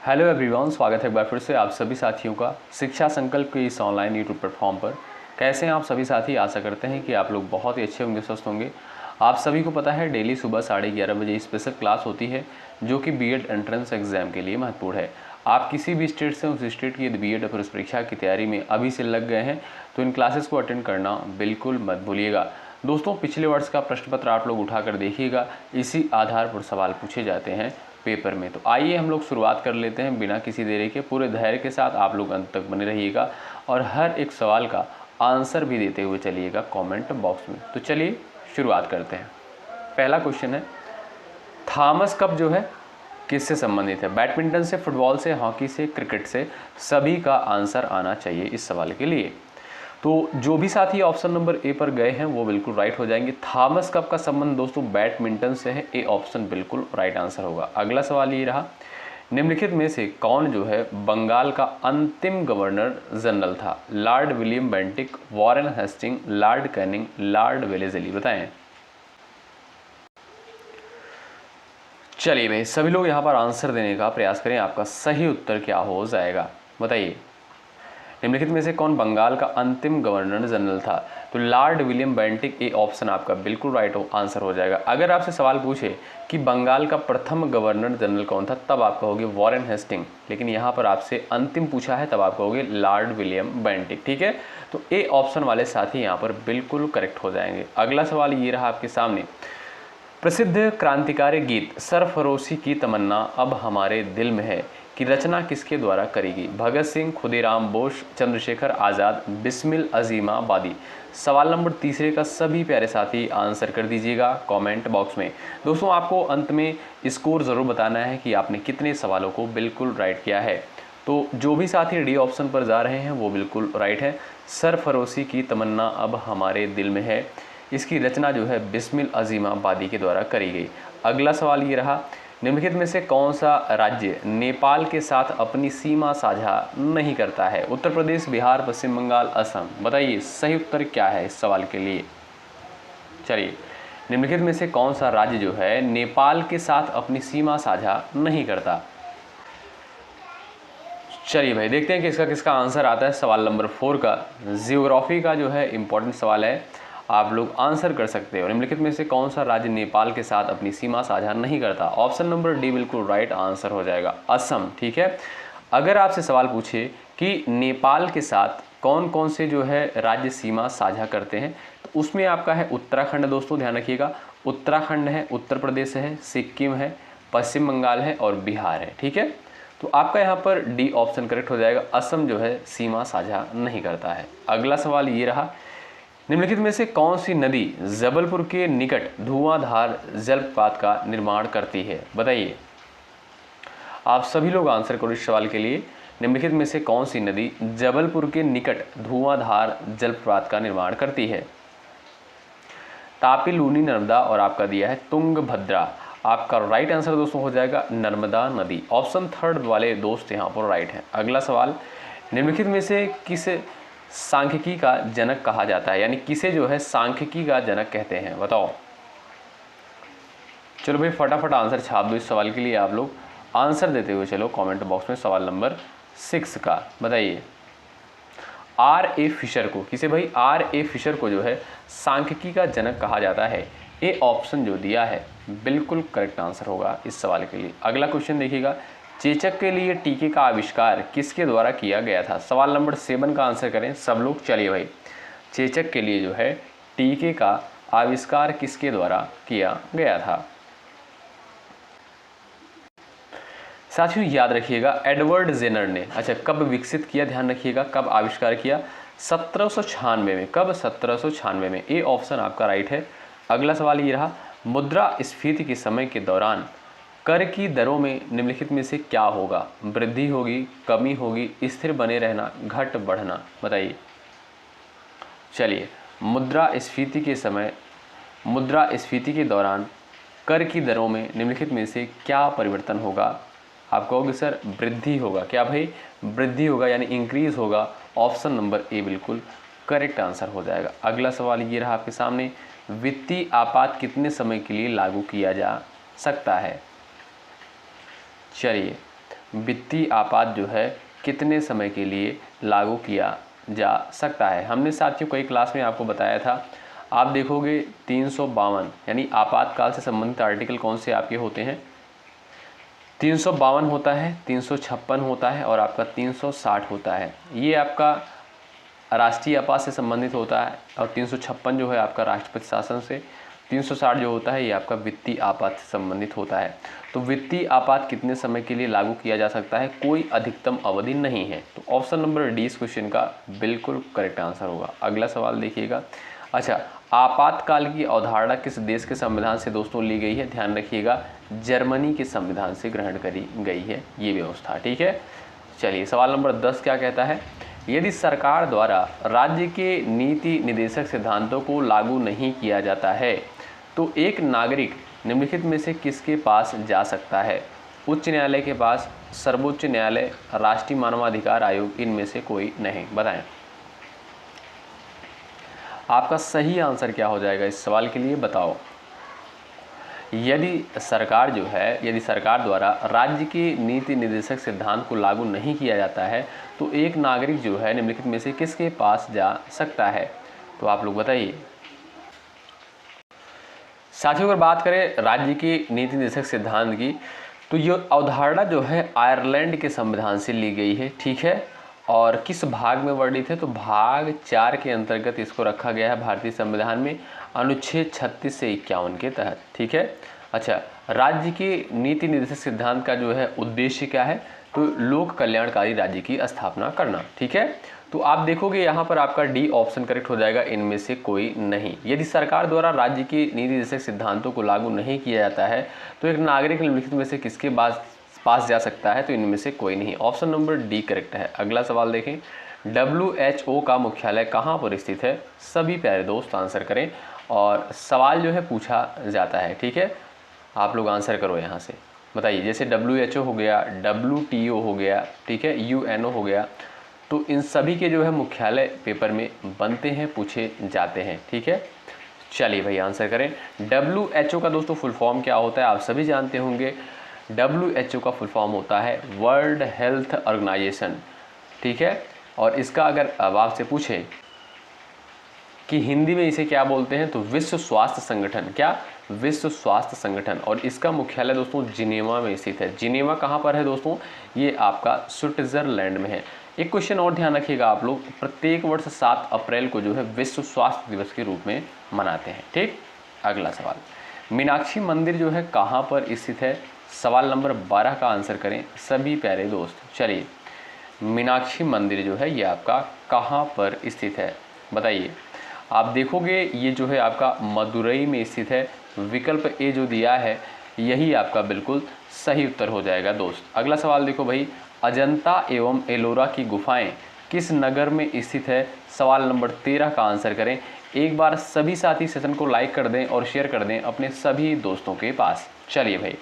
Hello everyone, स्वागत है एक बार फिर से आप सभी साथियों का शिक्षा संकल्प के इस ऑनलाइन यूट्यूब प्लेटफॉर्म पर। कैसे हैं आप सभी साथी? आशा करते हैं कि आप लोग बहुत ही अच्छे होंगे, स्वस्थ होंगे। आप सभी को पता है डेली सुबह 11:30 बजे स्पेशल क्लास होती है जो कि बीएड एंट्रेंस एग्जाम के लिए महत्वपूर्ण है। आप किसी भी स्टेट से उस स्टेट की यदि बीएड प्रवेश परीक्षा की तैयारी में अभी से लग गए हैं तो इन क्लासेस को अटेंड करना बिल्कुल मत भूलिएगा। दोस्तों, पिछले वर्ष का प्रश्न पत्र आप लोग उठाकर देखिएगा, इसी आधार पर सवाल पूछे जाते हैं पेपर में। तो आइए हम लोग शुरुआत कर लेते हैं बिना किसी देरी के। पूरे धैर्य के साथ आप लोग अंत तक बने रहिएगा और हर एक सवाल का आंसर भी देते हुए चलिएगा कमेंट बॉक्स में। तो चलिए शुरुआत करते हैं। पहला क्वेश्चन है, थॉमस कप जो है किससे संबंधित है? बैडमिंटन से, फुटबॉल से, हॉकी से, क्रिकेट से? सभी का आंसर आना चाहिए इस सवाल के लिए। तो जो भी साथी ऑप्शन नंबर ए पर गए हैं वो बिल्कुल राइट हो जाएंगे। थॉमस कप का संबंध दोस्तों बैडमिंटन से है, ए ऑप्शन बिल्कुल राइट आंसर होगा। अगला सवाल ये रहा, निम्नलिखित में से कौन जो है बंगाल का अंतिम गवर्नर जनरल था? Lord William Bentinck, Warren Hasting, Lord Canning, Lord Wellesley? बताएं। चलिए भाई, सभी लोग यहाँ पर आंसर देने का प्रयास करें। आपका सही उत्तर क्या हो जाएगा बताइए। निम्नलिखित में से कौन बंगाल का अंतिम गवर्नर जनरल था? तो Lord William Bentinck, A option आपका बिल्कुल राइट आंसर हो जाएगा। अगर आपसे सवाल पूछे कि बंगाल का प्रथम गवर्नर जनरल कौन था, तब आप कहोगे वॉरेन हेस्टिंग, लेकिन यहाँ पर आपसे अंतिम पूछा है तब आप कहोगे लॉर्ड विलियम बेंटिक। ठीक है, तो ए ऑप्शन वाले साथी यहाँ पर बिल्कुल करेक्ट हो जाएंगे। अगला सवाल ये रहा आपके सामने, प्रसिद्ध क्रांतिकारी गीत सरफरोशी की तमन्ना अब हमारे दिल में है की रचना किसके द्वारा करी गई? भगत सिंह, खुदीराम बोस, चंद्रशेखर आज़ाद, बिस्मिल अजीमाबादी? सवाल नंबर तीसरे का सभी प्यारे साथी आंसर कर दीजिएगा कमेंट बॉक्स में। दोस्तों, आपको अंत में स्कोर ज़रूर बताना है कि आपने कितने सवालों को बिल्कुल राइट किया है। तो जो भी साथी डी ऑप्शन पर जा रहे हैं वो बिल्कुल राइट है। सरफरोशी की तमन्ना अब हमारे दिल में है, इसकी रचना जो है बिस्मिल अजीमाबादी के द्वारा करी गई। अगला सवाल ये रहा, निम्नलिखित में से कौन सा राज्य नेपाल के साथ अपनी सीमा साझा नहीं करता है? उत्तर प्रदेश, बिहार, पश्चिम बंगाल, असम? बताइए सही उत्तर क्या है इस सवाल के लिए। चलिए, निम्नलिखित में से कौन सा राज्य जो है नेपाल के साथ अपनी सीमा साझा नहीं करता? चलिए भाई, देखते हैं कि इसका किसका आंसर आता है। सवाल नंबर 4 का जियोग्राफी का जो है इंपॉर्टेंट सवाल है, आप लोग आंसर कर सकते हो। निम्नलिखित में से कौन सा राज्य नेपाल के साथ अपनी सीमा साझा नहीं करता? ऑप्शन नंबर डी बिल्कुल राइट आंसर हो जाएगा, असम। ठीक है, अगर आपसे सवाल पूछे कि नेपाल के साथ कौन कौन से जो है राज्य सीमा साझा करते हैं, तो उसमें आपका है उत्तराखंड। दोस्तों ध्यान रखिएगा, उत्तराखंड है, उत्तर प्रदेश है, सिक्किम है, पश्चिम बंगाल है और बिहार है। ठीक है, तो आपका यहाँ पर डी ऑप्शन करेक्ट हो जाएगा, असम जो है सीमा साझा नहीं करता है। अगला सवाल ये रहा, निम्नलिखित में से कौन सी नदी जबलपुर के निकट धुआंधार जलप्रपात का निर्माण करती है? बताइए, आप सभी लोग आंसर करो इस सवाल के लिए। निम्नलिखित में से कौन सी नदी जबलपुर के निकट धुआंधार जलप्रपात का निर्माण करती है? तापी, लूनी, नर्मदा और आपका दिया है तुंगभद्रा। आपका राइट आंसर दोस्तों हो जाएगा नर्मदा नदी। ऑप्शन थर्ड वाले दोस्त यहाँ पर राइट है। अगला सवाल, निम्नलिखित में से किस सांख्यिकी का जनक कहा जाता है? यानी किसे जो है सांख्यिकी का जनक कहते हैं? बताओ। चलो भाई, फटाफट आंसर छाप दो इस सवाल के लिए। आप लोग आंसर देते हुए चलो कमेंट बॉक्स में। सवाल नंबर 6 का बताइए, आर ए फिशर को, किसे भाई? आर ए फिशर को जो है सांख्यिकी का जनक कहा जाता है। ए ऑप्शन जो दिया है बिल्कुल करेक्ट आंसर होगा इस सवाल के लिए। अगला क्वेश्चन देखिएगा, चेचक के लिए टीके का आविष्कार किसके द्वारा किया गया था? सवाल नंबर 7 का आंसर करें सब लोग। चलिए भाई, चेचक के लिए जो है टीके का आविष्कार किसके द्वारा किया गया था? साथियों याद रखिएगा, एडवर्ड जेनर ने। अच्छा, कब विकसित किया? ध्यान रखिएगा, कब आविष्कार किया? 1796 में। कब? 1796 में। ए ऑप्शन आपका राइट है। अगला सवाल ये रहा, मुद्रास्फीति के समय के दौरान कर की दरों में निम्नलिखित में से क्या होगा? वृद्धि होगी, कमी होगी, स्थिर बने रहना, घट बढ़ना? बताइए। चलिए, मुद्रास्फीति के समय, मुद्रास्फीति के दौरान कर की दरों में निम्नलिखित में से क्या परिवर्तन होगा? आप कहोगे सर वृद्धि होगा। क्या भाई? वृद्धि होगा, यानी इंक्रीज होगा। ऑप्शन नंबर ए बिल्कुल करेक्ट आंसर हो जाएगा। अगला सवाल ये रहा आपके सामने, वित्तीय आपात कितने समय के लिए लागू किया जा सकता है? चलिए, वित्तीय आपात जो है कितने समय के लिए लागू किया जा सकता है। हमने साथियों कई क्लास में आपको बताया था। आप देखोगे 352 यानी आपातकाल से संबंधित आर्टिकल कौन से आपके होते हैं, 352 होता है, 356 होता है और आपका 360 होता है। ये आपका राष्ट्रीय आपात से संबंधित होता है और 356 जो है आपका राष्ट्रपति शासन से, 360 जो होता है ये आपका वित्तीय आपात से संबंधित होता है। तो वित्तीय आपात कितने समय के लिए लागू किया जा सकता है, कोई अधिकतम अवधि नहीं है। तो ऑप्शन नंबर डी इस क्वेश्चन का बिल्कुल करेक्ट आंसर होगा। अगला सवाल देखिएगा। अच्छा, आपातकाल की अवधारणा किस देश के संविधान से दोस्तों ली गई है, ध्यान रखिएगा जर्मनी के संविधान से ग्रहण करी गई है ये व्यवस्था, ठीक है। चलिए सवाल नंबर 10 क्या कहता है, यदि सरकार द्वारा राज्य के नीति निर्देशक सिद्धांतों को लागू नहीं किया जाता है तो एक नागरिक निम्नलिखित में से किसके पास जा सकता है, उच्च न्यायालय के पास, सर्वोच्च न्यायालय, राष्ट्रीय मानवाधिकार आयोग, इनमें से कोई नहीं। बताएं आपका सही आंसर क्या हो जाएगा इस सवाल के लिए, बताओ। यदि सरकार द्वारा राज्य के नीति निर्देशक सिद्धांत को लागू नहीं किया जाता है तो एक नागरिक जो है निम्नलिखित में से किसके पास जा सकता है, तो आप लोग बताइए। साथियों अगर बात करें राज्य के नीति निर्देशक सिद्धांत की तो ये अवधारणा जो है आयरलैंड के संविधान से ली गई है, ठीक है। और किस भाग में वर्णित है, तो भाग 4 के अंतर्गत इसको रखा गया है भारतीय संविधान में, अनुच्छेद 36 से 51 के तहत, ठीक है। अच्छा, राज्य के नीति निर्देशक सिद्धांत का जो है उद्देश्य क्या है, तो लोक कल्याणकारी राज्य की स्थापना करना, ठीक है। तो आप देखोगे यहाँ पर आपका डी ऑप्शन करेक्ट हो जाएगा, इनमें से कोई नहीं। यदि सरकार द्वारा राज्य के नीति निर्देशक सिद्धांतों को लागू नहीं किया जाता है तो एक नागरिक निम्नलिखित में से किसके पास जा सकता है, तो इनमें से कोई नहीं। ऑप्शन नंबर डी करेक्ट है। अगला सवाल देखें, WHO का मुख्यालय कहाँ पर स्थित है, सभी प्यारे दोस्त आंसर करें। और सवाल जो है पूछा जाता है, ठीक है, आप लोग आंसर करो यहाँ से, बताइए। जैसे WHO हो गया, WTO हो गया, ठीक है, UNO हो गया, तो इन सभी के जो है मुख्यालय पेपर में बनते हैं, पूछे जाते हैं, ठीक है। चलिए भाई आंसर करें। WHO का दोस्तों फुल फॉर्म क्या होता है, आप सभी जानते होंगे। WHO का फुल फॉर्म होता है वर्ल्ड हेल्थ ऑर्गेनाइजेशन, ठीक है। और इसका अगर अब आपसे पूछे कि हिंदी में इसे क्या बोलते हैं, तो विश्व स्वास्थ्य संगठन, क्या, विश्व स्वास्थ्य संगठन। और इसका मुख्यालय दोस्तों जिनेवा में स्थित है। जिनेवा कहाँ पर है दोस्तों, ये आपका स्विट्जरलैंड में है। एक क्वेश्चन और ध्यान रखिएगा आप लोग, प्रत्येक वर्ष 7 अप्रैल को जो है विश्व स्वास्थ्य दिवस के रूप में मनाते हैं, ठीक। अगला सवाल, मीनाक्षी मंदिर जो है कहाँ पर स्थित है, सवाल नंबर 12 का आंसर करें सभी प्यारे दोस्त। चलिए, मीनाक्षी मंदिर जो है ये आपका कहाँ पर स्थित है, बताइए। आप देखोगे ये जो है आपका मदुरई में स्थित है। विकल्प ए जो दिया है यही आपका बिल्कुल सही उत्तर हो जाएगा दोस्त। अगला सवाल देखो भाई, अजंता एवं एलोरा की गुफाएं किस नगर में स्थित है, सवाल नंबर 13 का आंसर करें। एक बार सभी साथी सेशन को लाइक कर दें और शेयर कर दें अपने सभी दोस्तों के पास। चलिए भाई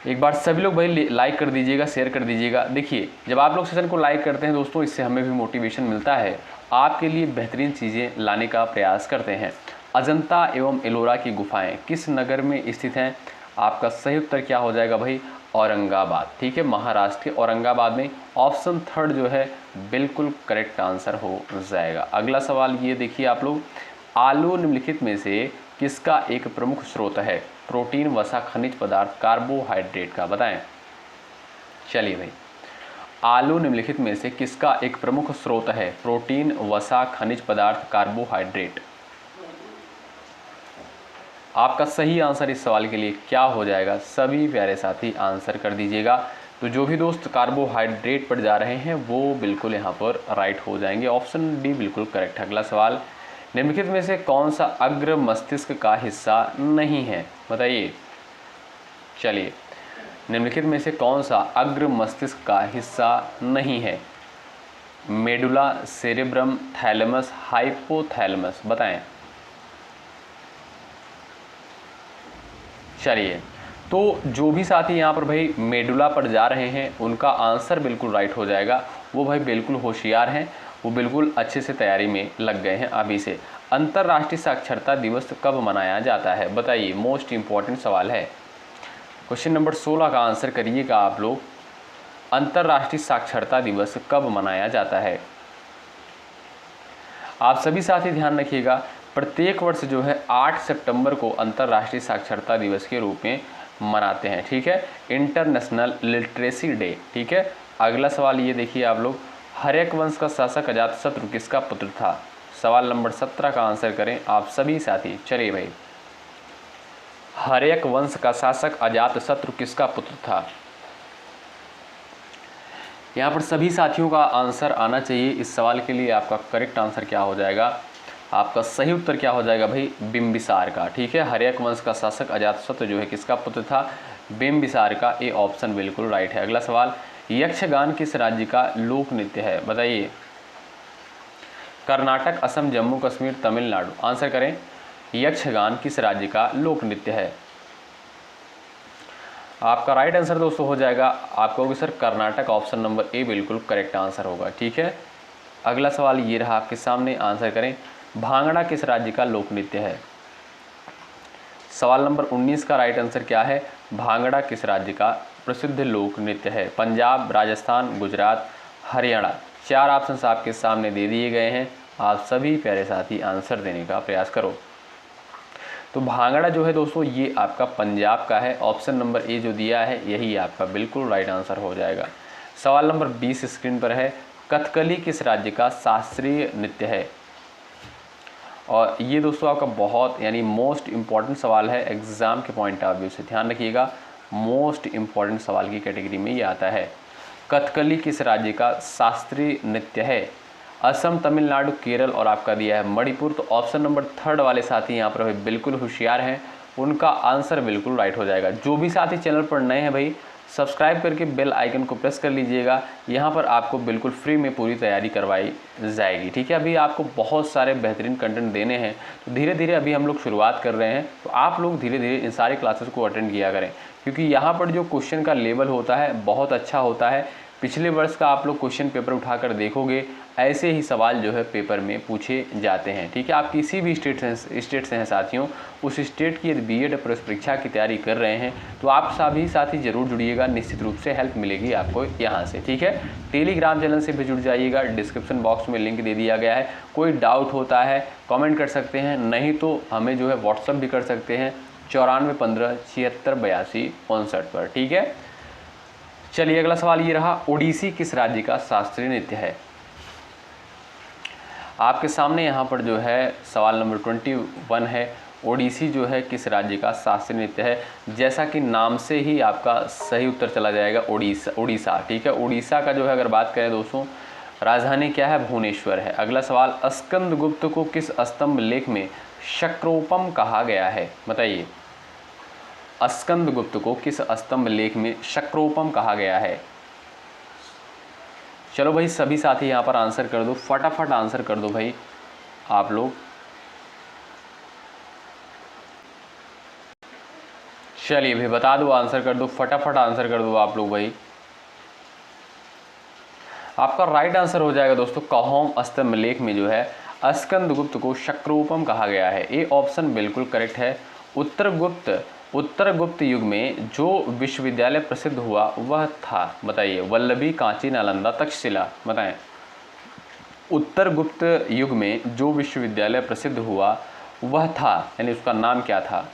एक बार सभी लोग भाई लाइक कर दीजिएगा, शेयर कर दीजिएगा। देखिए जब आप लोग सेशन को लाइक करते हैं दोस्तों, इससे हमें भी मोटिवेशन मिलता है, आपके लिए बेहतरीन चीज़ें लाने का प्रयास करते हैं। अजंता एवं एलोरा की गुफाएं किस नगर में स्थित हैं, आपका सही उत्तर क्या हो जाएगा भाई, औरंगाबाद, ठीक है, महाराष्ट्र के औरंगाबाद में। ऑप्शन 3 जो है बिल्कुल करेक्ट आंसर हो जाएगा। अगला सवाल ये देखिए आप लोग, आलू निम्नलिखित में से किसका एक प्रमुख स्रोत है, प्रोटीन, वसा, खनिज पदार्थ, कार्बोहाइड्रेट का, बताएं। चलिए भाई, आलू निम्नलिखित में से किसका एक प्रमुख स्रोत है, प्रोटीन, वसा, खनिज पदार्थ, कार्बोहाइड्रेट। आपका सही आंसर इस सवाल के लिए क्या हो जाएगा, सभी प्यारे साथी आंसर कर दीजिएगा। तो जो भी दोस्त कार्बोहाइड्रेट पर जा रहे हैं वो बिल्कुल यहाँ पर राइट हो जाएंगे। ऑप्शन डी बिल्कुल करेक्ट। अगला सवाल, निम्नलिखित में से कौन सा अग्र मस्तिष्क का हिस्सा नहीं है, बताइए। चलिए, निम्नलिखित में से कौन सा अग्र मस्तिष्क का हिस्सा नहीं है, मेडुला, सेरेब्रम, थैलेमस, हाइपोथैलेमस, बताएं। चलिए, तो जो भी साथी यहाँ पर भाई मेडुला पर जा रहे हैं उनका आंसर बिल्कुल राइट हो जाएगा। वो भाई बिल्कुल होशियार हैं, वो बिल्कुल अच्छे से तैयारी में लग गए हैं अभी से। अंतर्राष्ट्रीय साक्षरता दिवस कब मनाया जाता है, बताइए। मोस्ट इम्पॉर्टेंट सवाल है। क्वेश्चन नंबर 16 का आंसर करिएगा आप लोग। अंतर्राष्ट्रीय साक्षरता दिवस कब मनाया जाता है? आप सभी साथी ध्यान रखिएगा, प्रत्येक वर्ष जो है 8 सितंबर को अंतर्राष्ट्रीय साक्षरता दिवस के रूप में मनाते हैं, ठीक है, इंटरनेशनल लिटरेसी डे, ठीक है। अगला सवाल ये देखिए आप लोग, हर्यक वंश का शासक अजातशत्रु किसका पुत्र था? सवाल नंबर 17 का आंसर करें आप सभी साथी। चलिए भाई, हर्यक वंश का शासक अजातशत्रु किसका पुत्र था? यहाँ पर सभी साथियों का आंसर आना चाहिए। इस सवाल के लिए आपका करेक्ट आंसर क्या हो जाएगा? आपका सही उत्तर क्या हो जाएगा भाई? बिंबिसार का, ठीक है। हर्यक वंश का शासक अजातशत्रु जो है किसका पुत्र था? बिंबिसार का। ए ऑप्शन बिल्कुल राइट है। अगला सवाल, यक्षगान किस राज्य का लोक नृत्य है? बताइए। कर्नाटक, असम, जम्मू कश्मीर, तमिलनाडु। आंसर करें। यक्षगान किस राज्य का लोक नृत्य है? आपका राइट आंसर दोस्तों हो जाएगा, आप कहोगे sir Karnataka, option number A बिल्कुल करेक्ट आंसर होगा, ठीक है। अगला सवाल ये रहा आपके सामने, आंसर करें। भांगड़ा किस राज्य का लोक नृत्य है? सवाल नंबर 19 का राइट आंसर क्या है? भांगड़ा किस राज्य का प्रसिद्ध लोक नृत्य है? पंजाब, राजस्थान, गुजरात, हरियाणा। 4 ऑप्शन आपके सामने दे दिए गए हैं, आप सभी प्यारे साथी आंसर देने का प्रयास करो। तो भांगड़ा जो है दोस्तों ये आपका पंजाब का है। ऑप्शन नंबर ए जो दिया है यही आपका बिल्कुल राइट आंसर हो जाएगा। सवाल नंबर 20 स्क्रीन पर है, कथकली किस राज्य का शास्त्रीय नृत्य है? और ये दोस्तों आपका बहुत यानी मोस्ट इम्पॉर्टेंट सवाल है, एग्जाम के पॉइंट ऑफ व्यू से ध्यान रखिएगा, मोस्ट इम्पॉर्टेंट सवाल की कैटेगरी में ये आता है। कथकली किस राज्य का शास्त्रीय नृत्य है? असम, तमिलनाडु, केरल और आपका दिया है मणिपुर। तो ऑप्शन नंबर 3 वाले साथी यहाँ पर बिल्कुल होशियार हैं, उनका आंसर बिल्कुल राइट हो जाएगा। जो भी साथी चैनल पर नए हैं भाई, सब्सक्राइब करके बेल आइकन को प्रेस कर लीजिएगा। यहाँ पर आपको बिल्कुल फ्री में पूरी तैयारी करवाई जाएगी, ठीक है। अभी आपको बहुत सारे बेहतरीन कंटेंट देने हैं, तो धीरे धीरे अभी हम लोग शुरुआत कर रहे हैं, तो आप लोग धीरे धीरे इन सारी क्लासेस को अटेंड किया करें, क्योंकि यहाँ पर जो क्वेश्चन का लेवल होता है बहुत अच्छा होता है। पिछले वर्ष का आप लोग क्वेश्चन पेपर उठाकर देखोगे, ऐसे ही सवाल जो है पेपर में पूछे जाते हैं, ठीक है। आप किसी भी स्टेट से हैं साथियों, उस स्टेट की यदि बीएड प्रवेश परीक्षा की तैयारी कर रहे हैं तो आप सभी साथी जरूर जुड़िएगा, निश्चित रूप से हेल्प मिलेगी आपको यहाँ से, ठीक है। टेलीग्राम चैनल से भी जुड़ जाइएगा, डिस्क्रिप्शन बॉक्स में लिंक दे दिया गया है। कोई डाउट होता है कॉमेंट कर सकते हैं, नहीं तो हमें जो है व्हाट्सअप भी कर सकते हैं 94 15 76 82 59 पर, ठीक है। चलिए अगला सवाल ये रहा, ओडिसी किस राज्य का शास्त्रीय नृत्य है? आपके सामने यहाँ पर जो है सवाल नंबर 21 है, ओडिसी जो है किस राज्य का शास्त्रीय नृत्य है? जैसा कि नाम से ही आपका सही उत्तर चला जाएगा उड़ीसा, ठीक है। उड़ीसा का जो है अगर बात करें दोस्तों, राजधानी क्या है? भुवनेश्वर है। अगला सवाल, स्कंदगुप्त को किस स्तंभ लेख में शक्रोपम कहा गया है? बताइए। स्कंदगुप्त को किस स्तंभ लेख में शक्रोपम कहा गया है? चलो भाई सभी साथी यहाँ पर आंसर कर दो, फटाफट आंसर कर दो भाई आप लोग। चलिए भाई बता दो, आंसर कर दो, फटाफट आंसर कर दो आप लोग भाई। आपका राइट आंसर हो जाएगा दोस्तों, कहोम स्तंभ लेख में जो है स्कंदगुप्त को शक्रोपम कहा गया है। ये ऑप्शन बिल्कुल करेक्ट है। उत्तर गुप्त युग में जो विश्वविद्यालय प्रसिद्ध हुआ वह था, बताइए। वल्लभी, कांची, नालंदा, तक्षशिला। बताएं। उत्तर गुप्त युग में जो विश्वविद्यालय प्रसिद्ध हुआ वह था, यानी उसका नाम क्या था?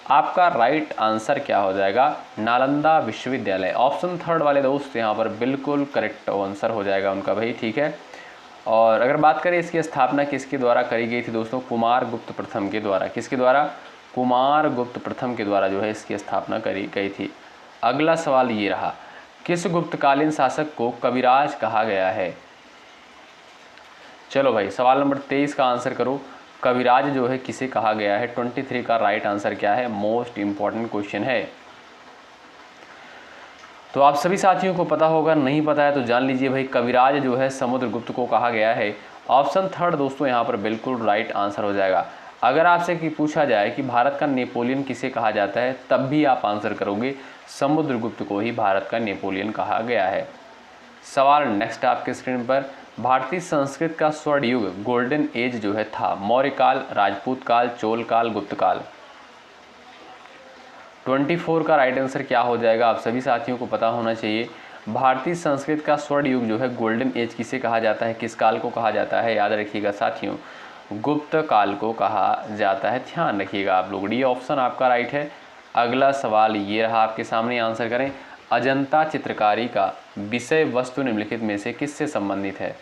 आपका राइट आंसर क्या हो जाएगा? नालंदा विश्वविद्यालय। ऑप्शन 3 वाले दोस्त यहाँ पर बिल्कुल करेक्ट आंसर हो जाएगा उनका भाई, ठीक है। और अगर बात करें इसकी स्थापना किसके द्वारा करी गई थी दोस्तों? कुमारगुप्त प्रथम के द्वारा। किसके द्वारा? कुमारगुप्त प्रथम के द्वारा जो है इसकी स्थापना करी गई थी। अगला सवाल ये रहा, किस गुप्तकालीन शासक को कविराज कहा गया है? चलो भाई सवाल नंबर 23 का आंसर करो, कविराज जो है किसे कहा गया है? 23 का राइट आंसर क्या है? मोस्ट इंपॉर्टेंट क्वेश्चन है, तो आप सभी साथियों को पता होगा, नहीं पता है तो जान लीजिए भाई। कविराज जो है समुद्रगुप्त को कहा गया है। ऑप्शन 3 दोस्तों यहाँ पर बिल्कुल राइट आंसर हो जाएगा। अगर आपसे कि पूछा जाए कि भारत का नेपोलियन किसे कहा जाता है, तब भी आप आंसर करोगे समुद्रगुप्त को ही भारत का नेपोलियन कहा गया है। सवाल नेक्स्ट आपके स्क्रीन पर, भारतीय संस्कृत का स्वर्ण युग गोल्डन एज जो है था, मौर्य काल, राजपूत काल, चोल काल, गुप्त काल। 24 का राइट आंसर क्या हो जाएगा, आप सभी साथियों को पता होना चाहिए। भारतीय संस्कृत का स्वर्ण युग जो है, गोल्डन एज किसे कहा जाता है, किस काल को कहा जाता है, याद रखिएगा साथियों, गुप्त काल को कहा जाता है, ध्यान रखिएगा आप लोग। डी ऑप्शन आपका राइट है। अगला सवाल ये रहा आपके सामने, आंसर करें। अजंता चित्रकारी का विषय वस्तु निम्नलिखित में से किससे संबंधित है?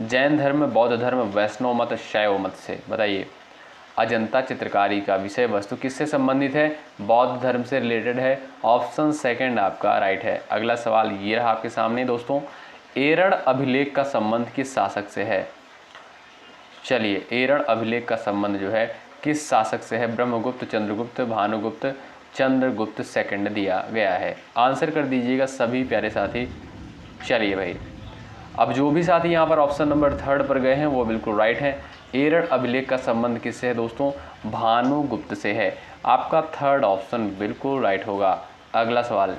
जैन धर्म, बौद्ध धर्म, वैष्णव मत, शैव मत से, बताइए। अजंता चित्रकारी का विषय वस्तु किससे संबंधित है? बौद्ध धर्म से रिलेटेड है। ऑप्शन सेकंड आपका राइट है। अगला सवाल ये रहा आपके सामने दोस्तों, एरण अभिलेख का संबंध किस शासक से है? चलिए, एरण अभिलेख का संबंध जो है किस शासक से है? ब्रह्मगुप्त, चंद्रगुप्त, भानुगुप्त, चंद्रगुप्त सेकंड दिया गया है। आंसर कर दीजिएगा सभी प्यारे साथी। चलिए भाई, अब जो भी साथी यहाँ पर ऑप्शन नंबर 3 पर गए हैं वो बिल्कुल राइट है। एरण अभिलेख का संबंध किससे है दोस्तों? भानुगुप्त से है। आपका 3rd ऑप्शन बिल्कुल राइट होगा। अगला सवाल,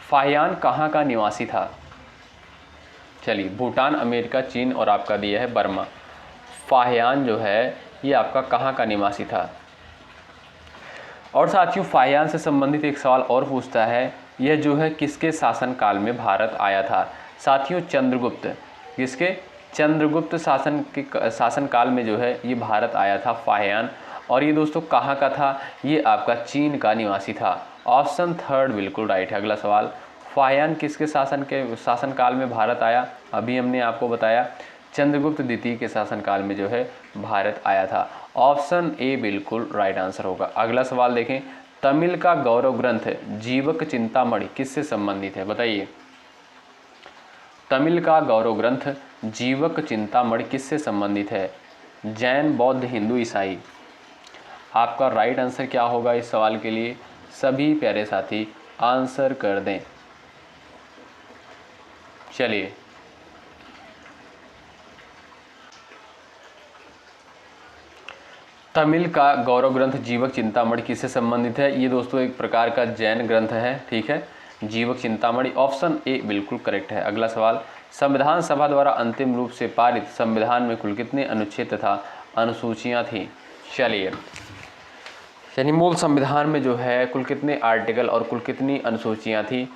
फाहियान कहाँ का निवासी था? चलिए, भूटान, अमेरिका, चीन और आपका दिया है बर्मा। फाहियान जो है ये आपका कहाँ का निवासी था? और साथियों, फाहियान से संबंधित एक सवाल और पूछता है, यह जो है किसके शासनकाल में भारत आया था? साथियों, चंद्रगुप्त। किसके? चंद्रगुप्त शासनकाल में जो है ये भारत आया था फाहियान। और ये दोस्तों कहाँ का था? ये आपका चीन का निवासी था। ऑप्शन 3 बिल्कुल राइट है। अगला सवाल, फाहियान किसके शासनकाल में भारत आया? अभी हमने आपको बताया चंद्रगुप्त द्वितीय के शासनकाल में जो है भारत आया था। ऑप्शन ए बिल्कुल राइट आंसर होगा। अगला सवाल देखें, तमिल का गौरव ग्रंथ जीवक चिंतामणि किससे संबंधित है? बताइए। तमिल का गौरव ग्रंथ जीवक चिंतामणि किससे संबंधित है? जैन, बौद्ध, हिंदू, ईसाई। आपका राइट आंसर क्या होगा इस सवाल के लिए? सभी प्यारे साथी आंसर कर दें। चलिए, तमिल का गौरव ग्रंथ जीवक चिंतामणि किससे संबंधित है? ये दोस्तों एक प्रकार का जैन ग्रंथ है, ठीक है, जीवक चिंतामणि। ऑप्शन ए बिल्कुल करेक्ट है। अगला सवाल, संविधान सभा द्वारा अंतिम रूप से पारित संविधान में कुल कितने अनुच्छेद तथा अनुसूचियां थीं? चलिए, यानी मूल संविधान में जो है कुल कितने आर्टिकल और कुल कितनी अनुसूचियां थी?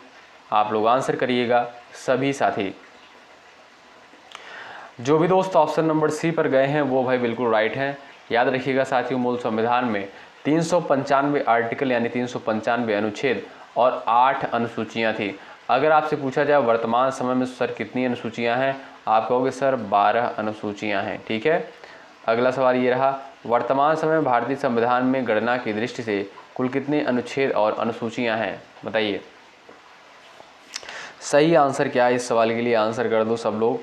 आप लोग आंसर करिएगा सभी साथी। जो भी दोस्त ऑप्शन नंबर सी पर गए हैं वो भाई बिल्कुल राइट है। याद रखिएगा साथियों, मूल संविधान में 395 आर्टिकल यानी 395 अनुच्छेद और 8 अनुसूचियां थी। अगर आपसे पूछा जाए वर्तमान समय में सर कितनी अनुसूचियां हैं, आप कहोगे सर 12 अनुसूचियां हैं, ठीक है। अगला सवाल ये रहा, वर्तमान समय में भारतीय संविधान में गणना की दृष्टि से कुल कितने अनुच्छेद और अनुसूचियां हैं? बताइए। सही आंसर क्या है इस सवाल के लिए? आंसर कर दो सब लोग।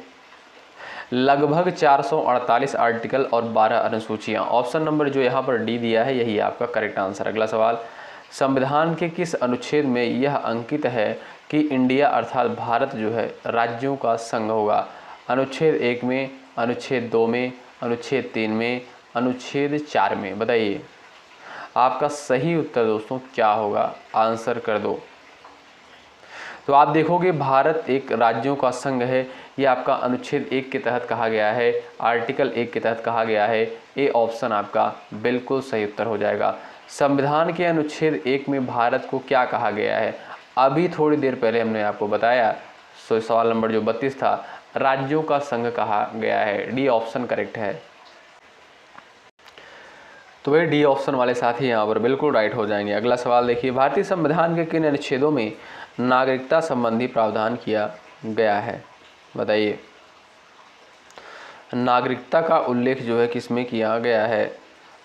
लगभग 448 आर्टिकल और 12 अनुसूचियां। ऑप्शन नंबर जो यहाँ पर डी दिया है यही आपका करेक्ट आंसर। अगला सवाल, संविधान के किस अनुच्छेद में यह अंकित है कि इंडिया अर्थात भारत जो है राज्यों का संघ होगा? अनुच्छेद 1 में, अनुच्छेद 2 में, अनुच्छेद 3 में, अनुच्छेद 4 में। बताइए आपका सही उत्तर दोस्तों क्या होगा? आंसर कर दो। तो आप देखोगे भारत एक राज्यों का संघ है, ये आपका अनुच्छेद 1 के तहत कहा गया है, आर्टिकल 1 के तहत कहा गया है। ए ऑप्शन आपका बिल्कुल सही उत्तर हो जाएगा। संविधान के अनुच्छेद 1 में भारत को क्या कहा गया है? अभी थोड़ी देर पहले हमने आपको बताया, सवाल नंबर जो 32 था, राज्यों का संघ कहा गया है। डी ऑप्शन करेक्ट है। तो भाई डी ऑप्शन वाले साथी यहाँ पर बिल्कुल राइट हो जाएंगे। अगला सवाल देखिए, भारतीय संविधान के किन अनुच्छेदों में नागरिकता संबंधी प्रावधान किया गया है? बताइए। नागरिकता का उल्लेख जो है किसमें किया गया है?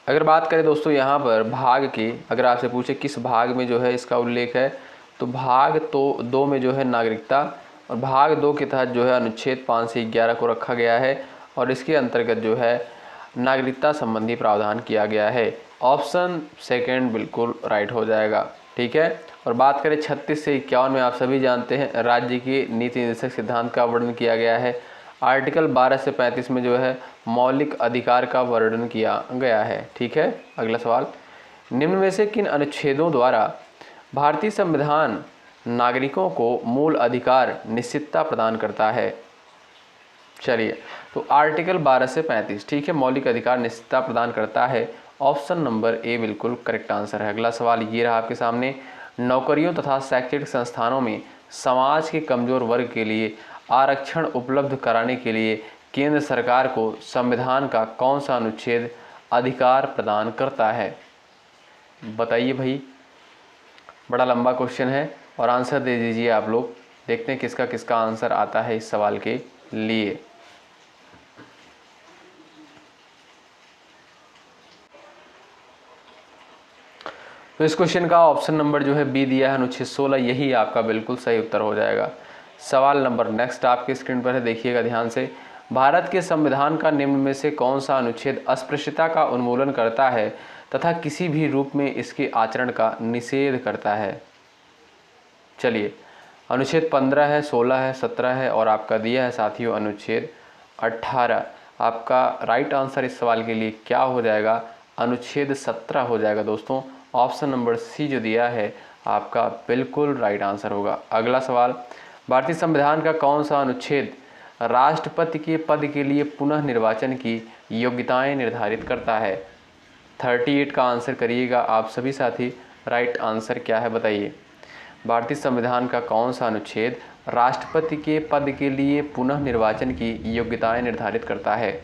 अगर बात करें दोस्तों यहाँ पर भाग की, अगर आपसे पूछे किस भाग में जो है इसका उल्लेख है, तो भाग तो 2 में जो है नागरिकता, और भाग 2 के तहत जो है अनुच्छेद 5 से 11 को रखा गया है और इसके अंतर्गत जो है नागरिकता संबंधी प्रावधान किया गया है। ऑप्शन सेकंड बिल्कुल राइट हो जाएगा, ठीक है। और बात करें 36 से 51 में, आप सभी जानते हैं राज्य की नीति निर्देशक सिद्धांत का वर्णन किया गया है। आर्टिकल 12 से 35 में जो है मौलिक अधिकार का वर्णन किया गया है, ठीक है। अगला सवाल, निम्न में से किन अनुच्छेदों द्वारा भारतीय संविधान नागरिकों को मूल अधिकार निश्चितता प्रदान करता है? चलिए, तो आर्टिकल 12 से 35, ठीक है, मौलिक अधिकार निश्चितता प्रदान करता है। ऑप्शन नंबर ए बिल्कुल करेक्ट आंसर है। अगला सवाल ये रहा आपके सामने, नौकरियों तथा शैक्षणिक संस्थानों में समाज के कमजोर वर्ग के लिए आरक्षण उपलब्ध कराने के लिए केंद्र सरकार को संविधान का कौन सा अनुच्छेद अधिकार प्रदान करता है? बताइए भाई, बड़ा लंबा क्वेश्चन है और आंसर दे दीजिए आप लोग। देखते हैं किसका किसका आंसर आता है इस सवाल के लिए। तो इस क्वेश्चन का ऑप्शन नंबर जो है बी दिया है, अनुच्छेद 16, यही आपका बिल्कुल सही उत्तर हो जाएगा। सवाल नंबर नेक्स्ट आपके स्क्रीन पर है, देखिएगा ध्यान से। भारत के संविधान का निम्न में से कौन सा अनुच्छेद अस्पृश्यता का उन्मूलन करता है तथा किसी भी रूप में इसके आचरण का निषेध करता है? चलिए, अनुच्छेद 15 है, 16 है, 17 है और आपका दिया है साथियों अनुच्छेद 18। आपका राइट आंसर इस सवाल के लिए क्या हो जाएगा? अनुच्छेद 17 हो जाएगा दोस्तों। ऑप्शन नंबर सी जो दिया है आपका बिल्कुल राइट आंसर होगा। अगला सवाल, भारतीय संविधान का कौन सा अनुच्छेद राष्ट्रपति के पद के लिए पुनः निर्वाचन की योग्यताएं निर्धारित करता है? 38 का आंसर करिएगा आप सभी साथी। राइट आंसर क्या है बताइए? भारतीय संविधान का कौन सा अनुच्छेद राष्ट्रपति के पद के लिए पुनः निर्वाचन की योग्यताएं निर्धारित करता है?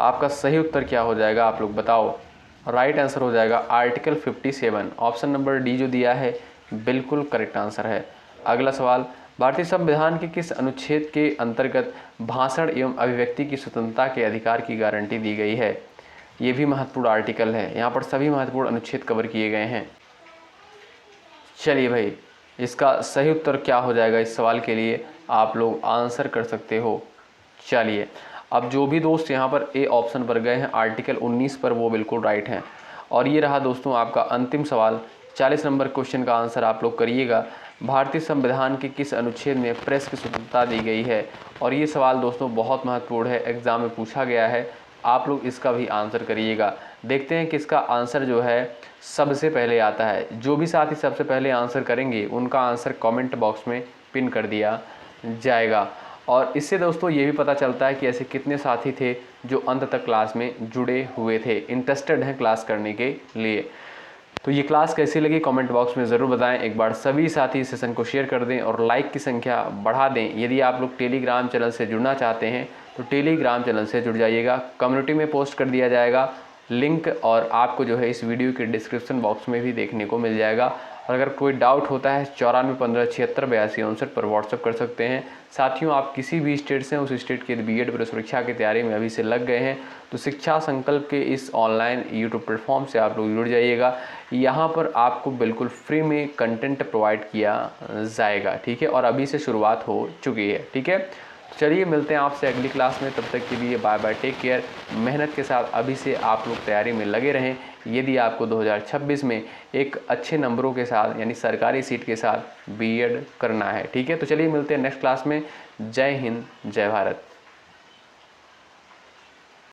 आपका सही उत्तर क्या हो जाएगा आप लोग बताओ? राइट आंसर हो जाएगा आर्टिकल 57। ऑप्शन नंबर डी जो दिया है बिल्कुल करेक्ट आंसर है। अगला सवाल, भारतीय संविधान के किस अनुच्छेद के अंतर्गत भाषण एवं अभिव्यक्ति की स्वतंत्रता के अधिकार की गारंटी दी गई है? ये भी महत्वपूर्ण आर्टिकल है, यहाँ पर सभी महत्वपूर्ण अनुच्छेद कवर किए गए हैं। चलिए भाई, इसका सही उत्तर क्या हो जाएगा इस सवाल के लिए आप लोग आंसर कर सकते हो। चलिए, अब जो भी दोस्त यहाँ पर ए ऑप्शन पर गए हैं आर्टिकल 19 पर, वो बिल्कुल राइट हैं। और ये रहा दोस्तों आपका अंतिम सवाल। 40 नंबर क्वेश्चन का आंसर आप लोग करिएगा। भारतीय संविधान के किस अनुच्छेद में प्रेस की स्वतंत्रता दी गई है? और ये सवाल दोस्तों बहुत महत्वपूर्ण है, एग्जाम में पूछा गया है। आप लोग इसका भी आंसर करिएगा। देखते हैं कि इसका आंसर जो है सबसे पहले आता है। जो भी साथी सबसे पहले आंसर करेंगे उनका आंसर कमेंट बॉक्स में पिन कर दिया जाएगा। और इससे दोस्तों ये भी पता चलता है कि ऐसे कितने साथी थे जो अंत तक क्लास में जुड़े हुए थे, इंटरेस्टेड हैं क्लास करने के लिए। तो ये क्लास कैसी लगी कमेंट बॉक्स में ज़रूर बताएं। एक बार सभी साथी इस सेशन को शेयर कर दें और लाइक की संख्या बढ़ा दें। यदि आप लोग टेलीग्राम चैनल से जुड़ना चाहते हैं तो टेलीग्राम चैनल से जुड़ जाइएगा, कम्युनिटी में पोस्ट कर दिया जाएगा लिंक, और आपको जो है इस वीडियो के डिस्क्रिप्शन बॉक्स में भी देखने को मिल जाएगा। और अगर कोई डाउट होता है 9415768259 पर व्हाट्सअप कर सकते हैं। साथियों, आप किसी भी स्टेट से हैं, उस स्टेट के बीएड प्रेस परीक्षा की तैयारी में अभी से लग गए हैं तो शिक्षा संकल्प के इस ऑनलाइन यूट्यूब प्लेटफॉर्म से आप लोग जुड़ जाइएगा। यहाँ पर आपको बिल्कुल फ्री में कंटेंट प्रोवाइड किया जाएगा, ठीक है, और अभी से शुरुआत हो चुकी है, ठीक है। चलिए, मिलते हैं आपसे अगली क्लास में, तब तक के लिए बाय बाय, टेक केयर। मेहनत के साथ अभी से आप लोग तैयारी में लगे रहें यदि आपको 2026 में एक अच्छे नंबरों के साथ यानी सरकारी सीट के साथ बीएड करना है, ठीक है। तो चलिए मिलते हैं नेक्स्ट क्लास में। जय हिंद, जय भारत।